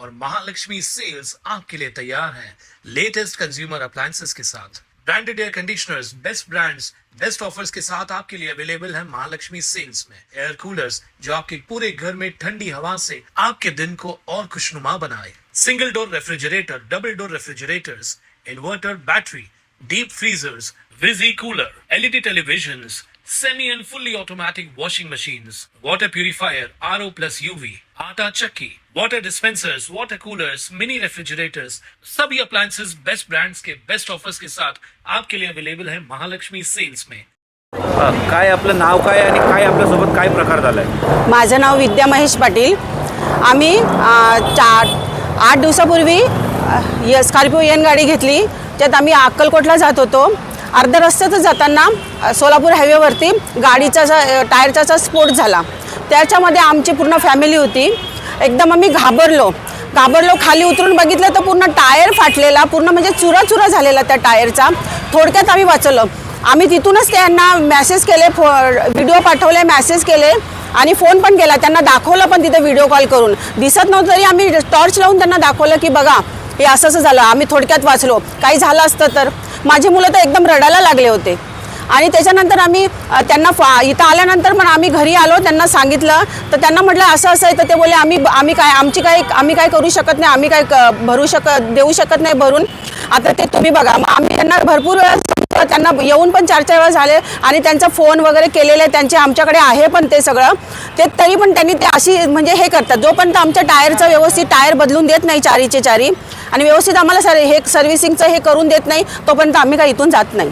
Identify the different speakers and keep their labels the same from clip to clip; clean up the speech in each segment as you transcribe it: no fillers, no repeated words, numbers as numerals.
Speaker 1: और महालक्ष्मी सेल्स आपके लिए तैयार है लेटेस्ट कंज्यूमर अप्लायंसेस के साथ। Branded air conditioners, best brands, best offers के साथ आपके लिए अवेलेबल है महालक्ष्मी सेल्स में। एयर कूलर्स जो आपके पूरे घर में ठंडी हवा से आपके दिन को और खुशनुमा बनाए। Single door refrigerator, double door refrigerators, inverter battery, deep freezers, विजी cooler, LED televisions, semi and fully automatic washing machines, water purifier, RO plus UV, आटा चक्की, water dispensers, water coolers, mini refrigerators, सभी अप्लायंसेस बेस्ट ब्रांड्स के best offers के साथ आपके लिए available है महालक्ष्मी सेल्स में।
Speaker 2: काय आपलं नाव काय आणि काय आपल्यासोबत काय प्रकार झालाय?
Speaker 3: माझं नाव विद्या महेश पाटील। आम्ही 8 दिवसापूर्वी स्कॉर्पिओ एन गाडी घेतली, त्यात आम्ही अक्कलकोटला जात होतो। अर्ध्या रस्त्यातच जाताना सोलापूर हायवेवरती गाडीचा टायरचा स्फोट झाला। त्याच्यामध्ये आमची पूर्ण फॅमिली होती। एकदम आम्ही घाबरलो। खाली उतरून बघितलं तर पूर्ण टायर फाटलेला, पूर्ण म्हणजे चुरा झालेला त्या टायरचा। थोडक्यात आम्ही वाचलो। आम्ही तिथूनच त्यांना मेसेज केले, व्हिडिओ पाठवले, मेसेज केले आणि फोन पण केला। त्यांना दाखवलं पण तिथे व्हिडिओ कॉल करून। दिसत नव्हतं तरी आम्ही टॉर्च लावून त्यांना दाखवलं की बघा हे असं झालं। आम्ही थोडक्यात वाचलो। काही झालं असतं तर माझी मुलं तर एकदम रडायला लागले होते। आणि त्याच्यानंतर आम्ही त्यांना इथं आल्यानंतर पण आम्ही घरी आलो, त्यांना सांगितलं तर त्यांना म्हटलं असं आहे तर ते बोलले आम्ही काय करू शकत नाही, आम्ही काय देऊ शकत नाही भरून। आता ते तुम्ही बघा। आम्ही त्यांना भरपूर वेळा त्यांना येऊन पण 4 वेळा झाले आणि त्यांचा फोन वगैरे केलेले त्यांचे आमच्याकडे आहे पण ते सगळं ते तरी पण त्यांनी ते अशी म्हणजे हे करतात। जोपर्यंत आमच्या टायरचं व्यवस्थित टायर बदलून देत नाही 4चे 4 आणि व्यवस्थित आम्हाला हे सर्व्हिसिंगचं हे करून देत नाही तोपर्यंत आम्ही काय इथून जात नाही।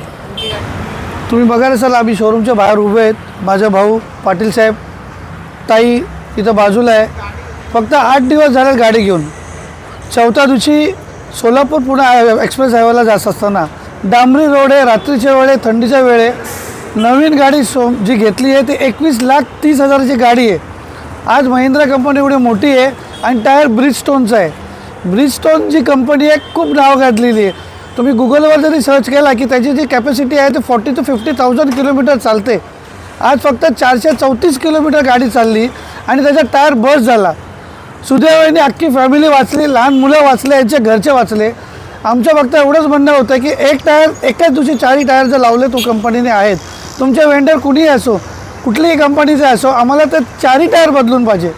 Speaker 4: तुम्ही बघा असाल आम्ही शोरूमच्या बाहेर उभे आहेत। माझा भाऊ पाटील साहेब, ताई इथं बाजूला आहे। फक्त 8 दिवस झाले गाडी घेऊन। 4थ्या दिवशी सोलापूर पुणे एक्सप्रेस हायवेला जात असताना डांबरी रोड आहे, रात्रीच्या वेळे, थंडीच्या वेळे नवीन गाडी जी घेतली आहे ती 21,30,000ची गाडी आहे। आज महिंद्रा कंपनी एवढी मोठी आहे आणि टायर ब्रिजस्टोनचा आहे। ब्रिजस्टोन जी कंपनी आहे खूप नाव गाजलेली आहे। तुम्ही गुगलवर जरी सर्च केला की त्याची जी कॅपॅसिटी आहे ते 40,000 ते 50,000 किलोमीटर चालते। आज फक्त 434 किलोमीटर गाडी चालली आणि त्याचा टायर बर्स्ट झाला। सुदैवाने अख्खी फॅमिली वाचली, लहान मुलं वाचले, यांचे घरचे वाचले। आमचं फक्त एवढंच म्हणणं होतं की एक टायर एकाच दिवशी 4 टायर जर लावले तो कंपनीने आहेत, तुमचे वेंडर कुणीही असो, कुठलीही कंपनीचे असो, आम्हाला तर 4 टायर बदलून पाहिजे।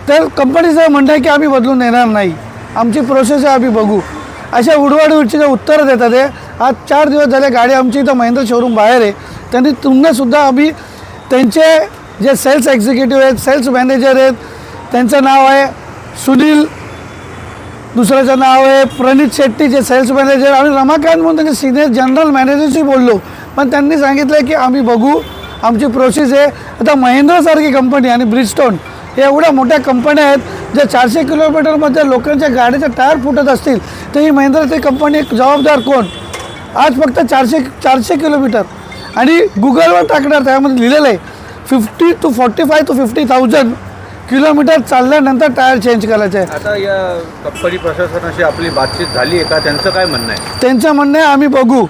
Speaker 4: तर कंपनीचं म्हणणं आहे की आम्ही बदलून देणार नाही, आमची प्रोसेस आहे, आम्ही बघू, अशा उडवाडीवरची जे उत्तरं देतात ते। आज 4 दिवस झाले गाडी आमची इथं महिंद्रा शोरूम बाहेर आहे। त्यांनी तुम्हीसुद्धा आम्ही त्यांचे जे सेल्स एक्झिक्युटिव्ह आहेत, सेल्स मॅनेजर आहेत, त्यांचं नाव आहे सुनील, दुसऱ्याचं नाव आहे प्रणित शेट्टी जे सेल्स मॅनेजर, आणि रमाकांत म्हणून त्यांचे सिनियर जनरल मॅनेजरशी बोललो पण त्यांनी सांगितलं की आम्ही बघू, आमची प्रोसेस आहे। आता महिंद्रासारखी कंपनी आणि ब्रिजस्टोन हे एवढ्या मोठ्या कंपन्या आहेत ज्या 400 किलोमीटरमध्ये लोकांच्या गाडीचे टायर फुटत असतील तर ही महिंद्राची कंपनी जबाबदार कोण? आज फक्त 400 किलोमीटर आणि गुगलवर टाकणार त्यामध्ये लिहिलेलं आहे 50 to 45 to 50,000 किलोमीटर चालल्यानंतर टायर चेंज करायचं आहे।
Speaker 2: आता या कंपनी प्रशासनाशी आपली बातचीत झाली आहे का? त्यांचं काय म्हणणं आहे?
Speaker 4: त्यांचं म्हणणं आहे आम्ही बघू,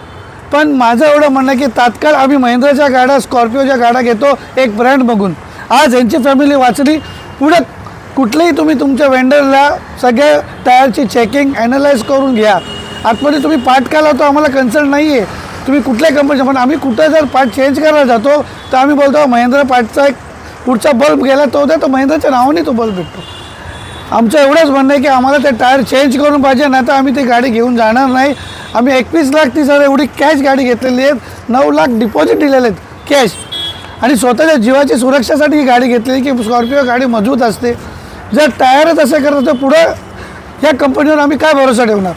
Speaker 4: पण माझं एवढं म्हणणं आहे की तात्काळ आम्ही महिंद्राच्या गाड्या, स्कॉर्पिओच्या गाड्या घेतो एक ब्रँड बघून। आज यांची फॅमिली वाचली। पुढे कुठलेही तुम्ही तुमच्या वेंडरला सगळ्या टायरची चेकिंग ॲनालाइज करून घ्या। आतमध्ये तुम्ही पार्ट का लावतो आम्हाला कन्सर्न नाही आहे, तुम्ही कुठल्या कंपनीचं, पण आम्ही कुठं जर पार्ट चेंज करायला जातो तर आम्ही बोलतो महिंद्रा पार्टचा एक पुढचा बल्ब गेला तो द्या, तो महिंद्राच्या नावाने तो बल्ब भेटतो। आमचं एवढंच म्हणणं आहे की आम्हाला ते टायर चेंज करून पाहिजे, नाही तर आम्ही ती गाडी घेऊन जाणार नाही। आम्ही 21,30,000 एवढी कॅश गाडी घेतलेली आहे, 9 लाख डिपॉझिट दिलेले आहेत कॅश, आणि स्वतःच्या जीवाची सुरक्षेसाठी ही गाडी घेतलेली की स्कॉर्पिओ गाडी मजबूत असते। जर टायरच असे करत तर पुढे या कंपनीवर आम्ही काय भरोसा ठेवणार?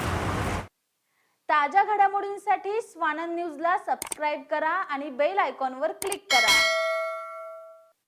Speaker 5: ताज्या घडामोडींसाठी स्वानंद न्यूजला सबस्क्राइब करा आणि बेल आयकॉनवर क्लिक करा।